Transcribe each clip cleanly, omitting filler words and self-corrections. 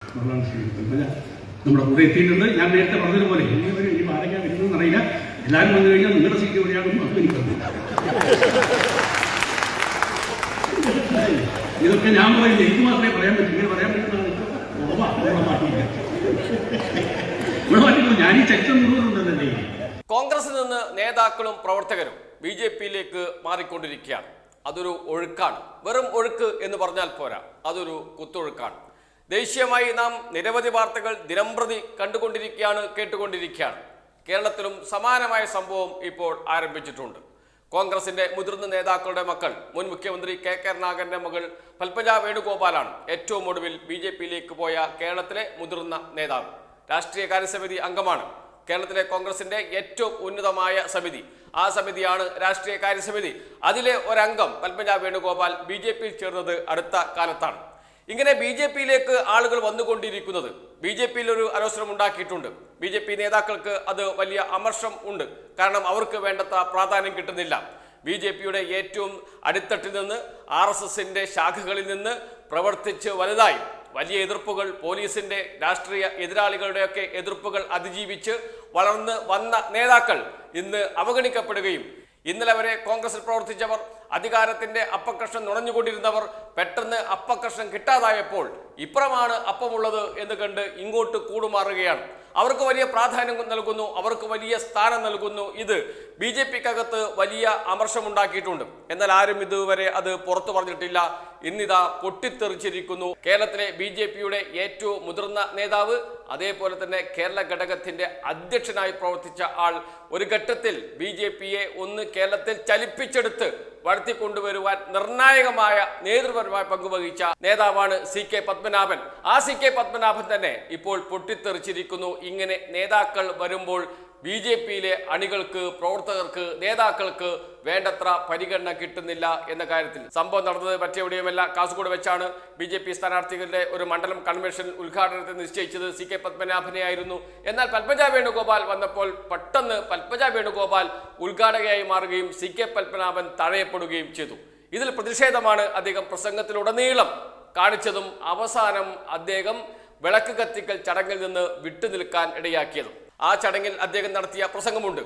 നമ്മുടെ കൂടെ എത്തിയിട്ടുണ്ട്. ഞാൻ നേരത്തെ പറഞ്ഞതുപോലെ ഇനി ആരൊക്കെയാണ് വരുന്നതെന്ന് അറിയില്ല. എല്ലാവരും വന്നു കഴിഞ്ഞാൽ നിങ്ങളുടെ സീറ്റ് എവിടെയാണെന്നും അതും എനിക്കറിയില്ല. ഇതൊക്കെ ഞാൻ പറയില്ല, എനിക്ക് മാത്രമേ പറയാൻ പറ്റൂ. ഇങ്ങനെ പറയാൻ പറ്റുന്നതാണ് ഇവിടെ മാറ്റില്ല. ഞാൻ ഈ ചരിത്രം മുഴുവനുണ്ടല്ലേ. കോൺഗ്രസിൽ നിന്ന് നേതാക്കളും പ്രവർത്തകരും BJP-യിലേക്ക് മാറിക്കൊണ്ടിരിക്കുകയാണ്. അതൊരു ഒഴുക്കാണ്. വെറും ഒഴുക്ക് എന്ന് പറഞ്ഞാൽ പോരാ, അതൊരു കുത്തൊഴുക്കാണ്. ദേശീയമായി നാം നിരവധി വാർത്തകൾ ദിനംപ്രതി കണ്ടുകൊണ്ടിരിക്കുകയാണ്, കേട്ടുകൊണ്ടിരിക്കുകയാണ്. കേരളത്തിലും സമാനമായ സംഭവം ഇപ്പോൾ ആരംഭിച്ചിട്ടുണ്ട്. കോൺഗ്രസിന്റെ മുതിർന്ന നേതാക്കളുടെ മക്കൾ, മുൻ മുഖ്യമന്ത്രി കെ കരുണാകരന്റെ മകൾ പത്മജ വേണുഗോപാലാണ് ഏറ്റവും ഒടുവിൽ BJP-യിലേക്ക് പോയ കേരളത്തിലെ മുതിർന്ന നേതാവ്. രാഷ്ട്രീയ കാര്യസമിതി അംഗമാണ്. കേരളത്തിലെ കോൺഗ്രസിന്റെ ഏറ്റവും ഉന്നതമായ സമിതി, ആ സമിതിയാണ് രാഷ്ട്രീയ കാര്യസമിതി. അതിലെ ഒരംഗം പത്മജ വേണുഗോപാൽ BJP-യിൽ ചേർന്നത് അടുത്ത കാലത്താണ്. ഇങ്ങനെ BJP-യിലേക്ക് ആളുകൾ വന്നുകൊണ്ടിരിക്കുന്നത് BJP-യിൽ ഒരു അലോസരം ഉണ്ടാക്കിയിട്ടുണ്ട്. BJP നേതാക്കൾക്ക് അത് വലിയ അമർഷം ഉണ്ട്. കാരണം അവർക്ക് വേണ്ടത്ര പ്രാധാന്യം കിട്ടുന്നില്ല. BJP-യുടെ ഏറ്റവും അടിത്തട്ടിൽ നിന്ന്, RSSന്റെ ശാഖകളിൽ നിന്ന് പ്രവർത്തിച്ച് വലുതായി വലിയ എതിർപ്പുകൾ, പോലീസിന്റെ രാഷ്ട്രീയ എതിരാളികളുടെയൊക്കെ എതിർപ്പുകൾ അതിജീവിച്ച് വളർന്ന് വന്ന നേതാക്കൾ ഇന്ന് അവഗണിക്കപ്പെടുകയും, ഇന്നലെ വരെ കോൺഗ്രസിൽ പ്രവർത്തിച്ചവർ, അധികാരത്തിന്റെ അപ്പക്കഷ്ണം നുണഞ്ഞുകൊണ്ടിരുന്നവർ പെട്ടെന്ന് അപ്പക്കഷ്ണം കിട്ടാതായപ്പോൾ ഇപ്പുറമാണ് അപ്പമുള്ളത് എന്ന് കണ്ട് ഇങ്ങോട്ട് കൂടുമാറുകയാണ്. അവർക്ക് വലിയ പ്രാധാന്യം നൽകുന്നു, അവർക്ക് വലിയ സ്ഥാനം നൽകുന്നു. ഇത് BJP-ക്കകത്ത് വലിയ അമർഷമുണ്ടാക്കിയിട്ടുണ്ട്. എന്നാൽ ആരും ഇതുവരെ അത് പുറത്തു പറഞ്ഞിട്ടില്ല. ഇന്നിതാ പൊട്ടിത്തെറിച്ചിരിക്കുന്നു. കേരളത്തിലെ BJP-യുടെ ഏറ്റവും മുതിർന്ന നേതാവ്, അതേപോലെ തന്നെ കേരള ഘടകത്തിന്റെ അധ്യക്ഷനായി പ്രവർത്തിച്ച ആൾ, ഒരു ഘട്ടത്തിൽ BJP-യെ ഒന്ന് കേരളത്തിൽ ചലിപ്പിച്ചെടുത്ത് വളർത്തിക്കൊണ്ടുവരുവാൻ നിർണായകമായ നേതൃപരമായ പങ്കുവഹിച്ച നേതാവാണ് CK പത്മനാഭൻ. ആ CK പത്മനാഭൻ തന്നെ ഇപ്പോൾ പൊട്ടിത്തെറിച്ചിരിക്കുന്നു. ഇങ്ങനെ നേതാക്കൾ വരുമ്പോൾ BJP-യിലെ അണികൾക്ക്, പ്രവർത്തകർക്ക്, നേതാക്കൾക്ക് വേണ്ടത്ര പരിഗണന കിട്ടുന്നില്ല എന്ന കാര്യത്തിൽ. സംഭവം നടന്നത് മറ്റെവിടെയുമല്ല, കാസർഗോഡ് വെച്ചാണ്. BJP സ്ഥാനാർത്ഥികളുടെ ഒരു മണ്ഡലം കൺവെൻഷൻ ഉദ്ഘാടനത്തെ നിശ്ചയിച്ചത് CK പത്മനാഭനെ ആയിരുന്നു. എന്നാൽ പത്മജ വേണുഗോപാൽ വന്നപ്പോൾ പെട്ടെന്ന് പത്മജ വേണുഗോപാൽ ഉദ്ഘാടകയായി മാറുകയും CK പത്മനാഭൻ തഴയപ്പെടുകയും ചെയ്തു. ഇതിൽ പ്രതിഷേധമാണ് അദ്ദേഹം പ്രസംഗത്തിലുടനീളം കാണിച്ചതും അവസാനം അദ്ദേഹം വിളക്ക് കത്തിക്കൽ ചടങ്ങിൽ നിന്ന് വിട്ടുനിൽക്കാൻ ഇടയാക്കിയതും. ആ ചടങ്ങിൽ അദ്ദേഹം നടത്തിയ പ്രസംഗമുണ്ട്.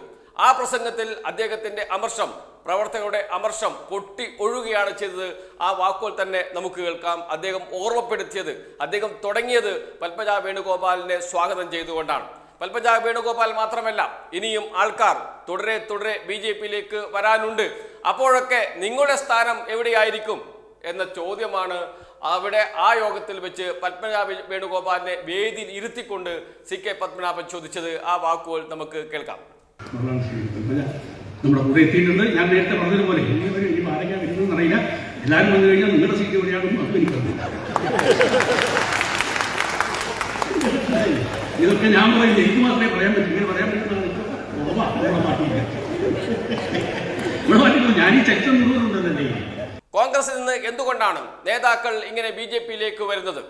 ആ പ്രസംഗത്തിൽ അദ്ദേഹത്തിന്റെ അമർഷം, പ്രവർത്തകരുടെ അമർഷം പൊട്ടി ഒഴുകുകയാണ് ചെയ്തത്. ആ വാക്കുകൾ തന്നെ നമുക്ക് കേൾക്കാം. അദ്ദേഹം ഓർമ്മപ്പെടുത്തിയത്, അദ്ദേഹം തുടങ്ങിയത് പത്മജ വേണുഗോപാലിനെ സ്വാഗതം ചെയ്തുകൊണ്ടാണ്. പത്മജ വേണുഗോപാൽ മാത്രമല്ല, ഇനിയും ആൾക്കാർ തുടരെ തുടരെ BJP-യിലേക്ക് വരാനുണ്ട്. അപ്പോഴൊക്കെ നിങ്ങളുടെ സ്ഥാനം എവിടെയായിരിക്കും എന്ന ചോദ്യമാണ് അവിടെ ആ യോഗത്തിൽ വെച്ച് പത്മജ വേണുഗോപാലിനെ വേദിയിൽ ഇരുത്തിക്കൊണ്ട് CK പത്മനാഭൻ ചോദിച്ചത്. ആ വാക്കുകൾ നമുക്ക് കേൾക്കാം. നമ്മുടെ കൂടെ എത്തിയിട്ടുണ്ട്. ഞാൻ നേരത്തെ പറഞ്ഞതുപോലെ ഇനി ആരൊക്കെയാണ് വരുന്നതെന്ന് അറിയില്ല. എല്ലാവരും വന്നു കഴിഞ്ഞാൽ നിങ്ങളുടെ സീറ്റ് എവിടെയാണെന്നും അതും എനിക്കറിയില്ല. ഇതൊക്കെ ഞാൻ പറയില്ല, എനിക്ക് മാത്രമേ പറയാൻ പറ്റൂ. ഇങ്ങനെ പറയാൻ പറ്റുന്നതാണ് ഇവിടെ മാറ്റില്ല. ഞാൻ ഈ ചരിത്രം മുഴുവനുണ്ടല്ലേ. കോൺഗ്രസിൽ നിന്ന് എന്തുകൊണ്ടാണ് നേതാക്കൾ ഇങ്ങനെ BJP-യിലേക്ക് വരുന്നത്?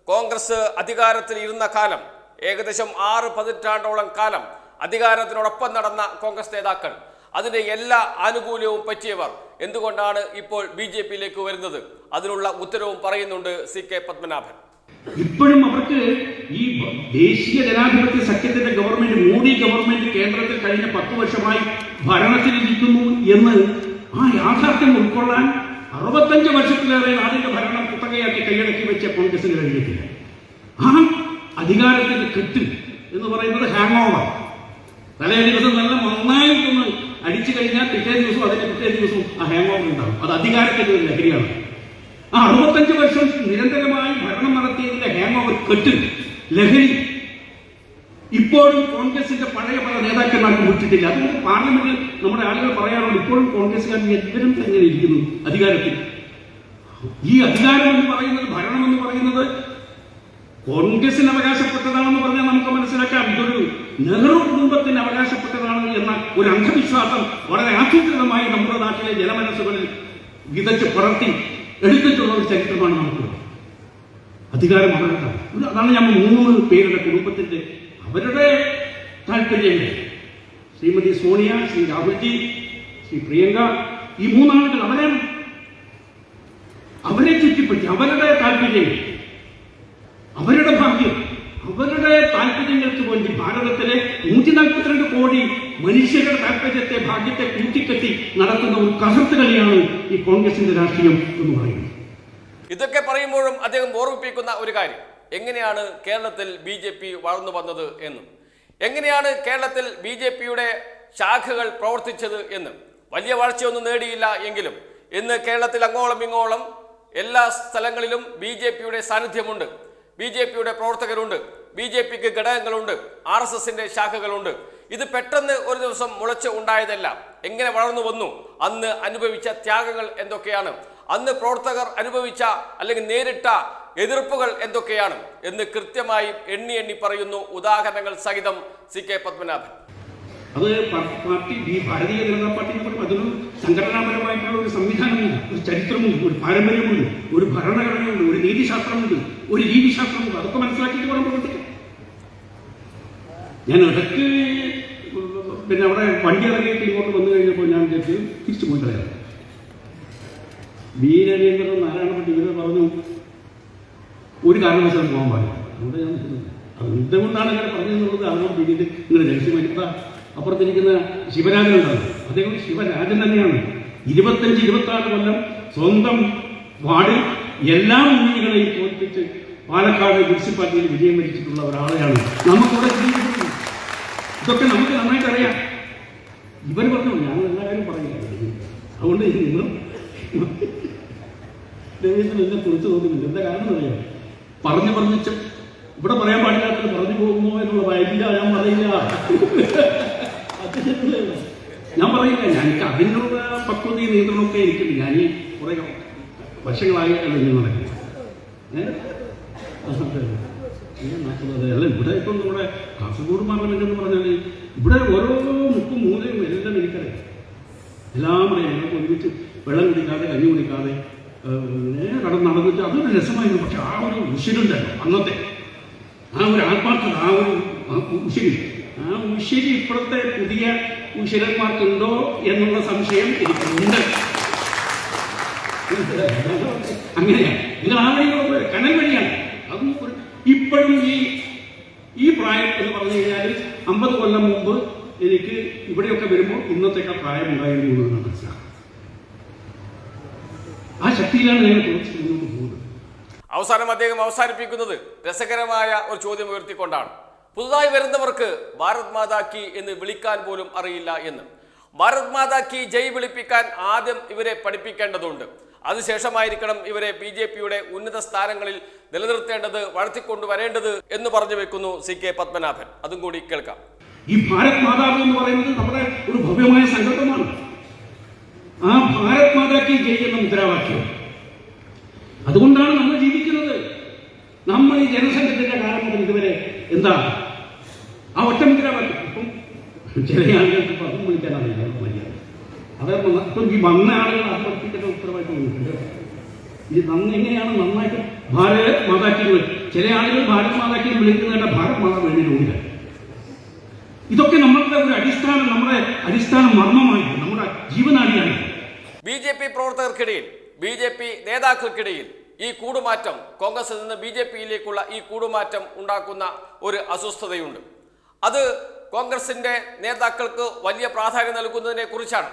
കോൺഗ്രസ് അധികാരത്തിൽ ഇരുന്ന കാലം, ഏകദേശം 6 പതിറ്റാണ്ടോളം കാലം അധികാരത്തിനോടൊപ്പം നടന്ന കോൺഗ്രസ് നേതാക്കൾ, അതിന്റെ എല്ലാ ആനുകൂല്യവും പറ്റിയവർ എന്തുകൊണ്ടാണ് ഇപ്പോൾ BJP-യിലേക്ക് വരുന്നത്? അതിനുള്ള ഉത്തരവും പറയുന്നുണ്ട് CK പത്മനാഭൻ. ഇപ്പോഴും അവർക്ക് ഈ ദേശീയ ജനാധിപത്യ സഖ്യത്തിന്റെ ഗവൺമെന്റ്, മോഡി ഗവൺമെന്റ് കേന്ദ്രത്തിൽ കഴിഞ്ഞ 10 വർഷമായി ഭരണത്തിലിരിക്കുന്നു എന്ന് ആ യാഥാർത്ഥ്യം ഉൾക്കൊള്ളാൻ 65 വർഷത്തിലേറെ നാടിന്റെ ഭരണം കുത്തകയാക്കി കൈയടക്കി വെച്ച കോൺഗ്രസിന് കഴിഞ്ഞിട്ടില്ല. ആ അധികാരത്തിന്റെ കെട്ട് എന്ന് പറയുന്നത് ഹാങ് ഓവർ. തലേ ദിവസം നല്ല നന്നായിട്ടൊന്ന് അടിച്ചു കഴിഞ്ഞാൽ പിറ്റേ ദിവസവും അതിന്റെ പിറ്റേ ദിവസവും ആ ഹാങ് ഓവർ ഉണ്ടാവും. അത് അധികാരത്തിന്റെ ഒരു ലഹരിയാണ്. ആ 65 വർഷം നിരന്തരമായി ഭരണം നടത്തിയതിന്റെ ഹാങ് ഓവർ, കെട്ട്, ലഹരി ഇപ്പോഴും കോൺഗ്രസിന്റെ പഴയ പല നേതാക്കന്മാർക്ക് വിട്ടിട്ടില്ല. അതുകൊണ്ട് പാർലമെന്റിൽ നമ്മുടെ ആളുകൾ പറയാറുണ്ട്, ഇപ്പോഴും കോൺഗ്രസ്സുകാർ എല്ലാവരും തന്നെ ഇരിക്കുന്നു അധികാരത്തിൽ. ഈ അധികാരം എന്ന് പറയുന്നത്, ഭരണം എന്ന് പറയുന്നത് കോൺഗ്രസിന് അവകാശപ്പെട്ടതാണെന്ന് പറഞ്ഞാൽ നമുക്ക് മനസ്സിലാക്കാം. ഇതൊരു നെഹ്റു കുടുംബത്തിന് അവകാശപ്പെട്ടതാണ് എന്ന ഒരു അന്ധവിശ്വാസം വളരെ ആസൂത്രിതമായി നമ്മുടെ നാട്ടിലെ ജനമനസ്സുകളിൽ വിതച്ച് പടർത്തി എടുത്തിട്ടുള്ള ഒരു ചരിത്രമാണ് നമുക്ക്. അധികാരം അവരുടെ, അതാണ് ഞാൻ 3 പേരുടെ കുടുംബത്തിന്റെ അവരുടെ താല്പര്യങ്ങൾ. ശ്രീമതി സോണിയ, ശ്രീ രാഹുൽജി, ശ്രീ പ്രിയങ്ക, ഈ 3 ആളുകൾ അവരെ ചുറ്റിപ്പറ്റി അവരുടെ താല്പര്യങ്ങൾ, അവരുടെ ഭാഗ്യം, അവരുടെ താല്പര്യങ്ങൾക്ക് വേണ്ടി ഭാരതത്തിലെ 142 കോടി മനുഷ്യരുടെ താല്പര്യത്തെ, ഭാഗ്യത്തെ കൂട്ടിക്കെട്ടി നടത്തുന്ന ഒരു കസർത്ത് കളിയാണ് ഈ കോൺഗ്രസിന്റെ രാഷ്ട്രീയം എന്ന് പറയുന്നത്. ഇതൊക്കെ പറയുമ്പോഴും അദ്ദേഹം ഓർമ്മിപ്പിക്കുന്ന ഒരു കാര്യം, എങ്ങനെയാണ് കേരളത്തിൽ BJP വളർന്നു വന്നത് എന്നും, എങ്ങനെയാണ് കേരളത്തിൽ BJPയുടെ ശാഖകൾ പ്രവർത്തിച്ചത് എന്നും. വലിയ വളർച്ചയൊന്നും നേടിയില്ല എങ്കിലും ഇന്ന് കേരളത്തിൽ അങ്ങോളം ഇങ്ങോളം എല്ലാ സ്ഥലങ്ങളിലും BJPയുടെ സാന്നിധ്യമുണ്ട്, BJPയുടെ പ്രവർത്തകരുണ്ട്, BJPക്ക് ഘടകങ്ങളുണ്ട്, RSSന്റെ ശാഖകളുണ്ട്. ഇത് പെട്ടെന്ന് ഒരു ദിവസം മുളച്ച് ഉണ്ടായതല്ല. എങ്ങനെ വളർന്നു വന്നു, അന്ന് അനുഭവിച്ച ത്യാഗങ്ങൾ എന്തൊക്കെയാണ്, അന്ന് പ്രവർത്തകർ അനുഭവിച്ച അല്ലെങ്കിൽ നേരിട്ട എതിർപ്പുകൾ എന്തൊക്കെയാണ് എന്ന് കൃത്യമായി എണ്ണി എണ്ണി പറയുന്നു ഉദാഹരണങ്ങൾ സഹിതം CK പത്മനാഭൻ. അത് പാർട്ടി, ഭാരതീയ ജനതാ പാർട്ടി എന്ന് പറയുമ്പോൾ അതൊരു സംഘടനാപരമായിട്ടുള്ള ഒരു സംവിധാനമുണ്ട്, ഒരു ചരിത്രമുണ്ട്, ഒരു പാരമ്പര്യമുണ്ട്, ഒരു ഭരണഘടനയുണ്ട്, ഒരു നീതിശാസ്ത്രമുണ്ട്, ഒരു രീതിശാസ്ത്രമുണ്ട്. അതൊക്കെ മനസ്സിലാക്കിയിട്ട് വേണം പ്രവർത്തിക്കാൻ. ഞാൻ ഇടയ്ക്ക് പിന്നെ അവിടെ വണ്ടി ഇറങ്ങിയിട്ട് ഇങ്ങോട്ട് വന്നു കഴിഞ്ഞപ്പോൾ ഞാൻ തിരിച്ചു പോയി കളയാം. വീരനേന്ദ്രൻ നാരായണപ്പെട്ട് ഇവരെ പറഞ്ഞു ഒരു കാരണവശാലും പോകാൻ പാടില്ല. അതുകൊണ്ട് ഞാൻ എന്തുകൊണ്ടാണ് ഇങ്ങനെ പറഞ്ഞതെന്നുള്ളത് അതുകൊണ്ട് പിന്നീട് ഇങ്ങനെ രഹസ്യമായിട്ട് അപ്പുറത്തിരിക്കുന്ന ശിവരാജനുണ്ടാകും. അദ്ദേഹം ശിവരാജൻ തന്നെയാണ്. 25-26 കൊല്ലം സ്വന്തം വാർഡിൽ എല്ലാ മുന്നണികളെയും തോൽപ്പിച്ച് പാലക്കാട് മുനിസിപ്പാലിറ്റിയിൽ വിജയം വരിച്ചിട്ടുള്ള ഒരാളെയാണ് നമുക്കിവിടെ ജീവിക്കുന്നത്. ഇതൊക്കെ നമുക്ക് നന്നായിട്ട് അറിയാം. ഇവർ പറഞ്ഞു, ഞാൻ എല്ലാ കാര്യം പറയില്ല. അതുകൊണ്ട് നിങ്ങൾ ദൈവത്തിന് എന്നെ കുറിച്ച് തോന്നുന്നില്ല. എന്താ കാരണം അറിയാം, പറഞ്ഞ് ഇവിടെ പറയാൻ പാടില്ലാത്തത് പറഞ്ഞു പോകുമോ എന്നുള്ള ഭയമില്ല. ഞാൻ പറയില്ല. എനിക്ക് അതിനുള്ള പക്വതയും നിയന്ത്രണമൊക്കെ എനിക്കുണ്ട്. ഞാൻ ഈ കുറെ വർഷങ്ങളായിട്ടല്ല ഇങ്ങനെ നടക്കുന്നത്. അല്ല, ഇവിടെ ഇപ്പം നമ്മുടെ കാസർഗോഡ് പാർലമെന്റ് എന്ന് പറഞ്ഞാൽ ഇവിടെ ഓരോ മുക്കും മൂലയും എല്ലാം എനിക്കറിയാം. എല്ലാം അറിയാം. ഞങ്ങൾക്ക് ഒരുമിച്ച് വെള്ളം കുടിക്കാതെ, കഞ്ഞി കുടിക്കാതെ നടന്നിട്ട് അതൊരു രസമായിരുന്നു. പക്ഷെ ആ ഒരു ഉശിരുണ്ടല്ലോ അന്നത്തെ, ആ ഒരു ആത്മാർത്ഥത, ആ ഒരു ഉശിരി, ആ ഉശിരി ഇപ്പോഴത്തെ പുതിയ ഉശിരന്മാർക്കുണ്ടോ എന്നുള്ള സംശയം എനിക്കുണ്ട്. അങ്ങനെയാണ്. നിങ്ങൾ ആ വഴിയുള്ള കനൽ വഴിയാണ്. അതും ഇപ്പോഴും ഈ പ്രായം എന്ന് പറഞ്ഞു കഴിഞ്ഞാൽ 50 കൊല്ലം മുമ്പ് എനിക്ക് ഇവിടെയൊക്കെ വരുമ്പോൾ ഇന്നത്തേക്കാൾ പ്രായം ഉണ്ടായിരുന്നു എന്നാണ് മനസ്സിലാക്കുന്നത്. ആ ശക്തിയിലാണ് ഞാൻ കുറച്ച് മുന്നോട്ട് പോകുന്നത്. അവസാനം അദ്ദേഹം അവസാനിപ്പിക്കുന്നത് രസകരമായ ഒരു ചോദ്യം ഉയർത്തിക്കൊണ്ടാണ്. പുതുതായി വരുന്നവർക്ക് ഭാരത് മാതാ കി എന്ന് വിളിക്കാൻ പോലും അറിയില്ല എന്ന്. ഭാരത് മാതാ കി ജയ് വിളിപ്പിക്കാൻ ആദ്യം ഇവരെ പഠിപ്പിക്കേണ്ടതുണ്ട്. അതിനുശേഷമായിരിക്കണം ഇവരെ BJPയുടെ ഉന്നത സ്ഥാനങ്ങളിൽ നിലനിർത്തേണ്ടത്, വളർത്തിക്കൊണ്ടുവരേണ്ടത് എന്ന് പറഞ്ഞു വെക്കുന്നു CK പത്മനാഭൻ. അതും കൂടി കേൾക്കാം. ഈ ഭാരത് മാതാവ് എന്ന് പറയുന്നത് നമ്മുടെ ഒരു ഭവ്യമായ സങ്കല്പമാണ്. ആ ഭാരത് മാതാ കി ജയ് എന്ന മുദ്രാവാക്യം, അതുകൊണ്ടാണ് നമ്മൾ ജീവിക്കുന്നത്. നമ്മൾ ഈ ജനസംഘത്തിന്റെ കാലം മുതൽ ഇതുവരെ എന്താ ആ ഒറ്റ മുദ്രാവാക്യം. ഇപ്പം ചില ആളുകൾക്ക് ഇപ്പം അതും വിളിക്കാനറിയില്ല മര്യാദ. അതായത് ഇപ്പം ഈ വന്ന ആളുകൾ ആത്മഹത്യയുടെ ഉത്തരവാദിത്വം വന്നിട്ടുണ്ട്. ഇത് എങ്ങനെയാണ് നന്നായിട്ട് ഭാരത് മാതാ കി, ചില ആളുകൾ ഭാരത് മാതാ കി വിളിക്കുന്നതിന്റെ ഭാരത് മാതാ വേണ്ടിയില്ല. ഇതൊക്കെ നമ്മളുടെ ഒരു അടിസ്ഥാനം, നമ്മുടെ അടിസ്ഥാന മർമ്മമായി, നമ്മുടെ ജീവനാടിയാണ്. BJP പ്രവർത്തകർക്കിടയിൽ, BJP നേതാക്കൾക്കിടയിൽ ഈ കൂടുമാറ്റം, കോൺഗ്രസിൽ നിന്ന് BJPയിലേക്കുള്ള ഈ കൂടുമാറ്റം ഉണ്ടാക്കുന്ന ഒരു അസ്വസ്ഥതയുണ്ട്. അത് കോൺഗ്രസിന്റെ നേതാക്കൾക്ക് വലിയ പ്രാധാന്യം നൽകുന്നതിനെ കുറിച്ചാണ്.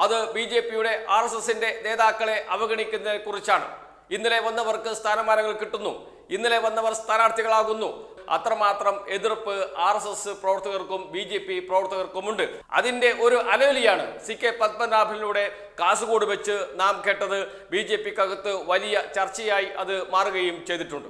അത് BJPയുടെ RSSന്റെ നേതാക്കളെ അവഗണിക്കുന്നതിനെ കുറിച്ചാണ്. ഇന്നലെ വന്നവർക്ക് സ്ഥാനമാനങ്ങൾ കിട്ടുന്നു, ഇന്നലെ വന്നവർ സ്ഥാനാർത്ഥികളാകുന്നു. അത്രമാത്രം എതിർപ്പ് RSS പ്രവർത്തകർക്കും BJP പ്രവർത്തകർക്കുമുണ്ട്. അതിന്റെ ഒരു അനവലിയാണ് CK പത്മനാഭനിലൂടെ കാസർഗോഡ് വെച്ച് നാം കേട്ടത്. BJPക്കകത്ത് വലിയ ചർച്ചയായി അത് മാറുകയും ചെയ്തിട്ടുണ്ട്.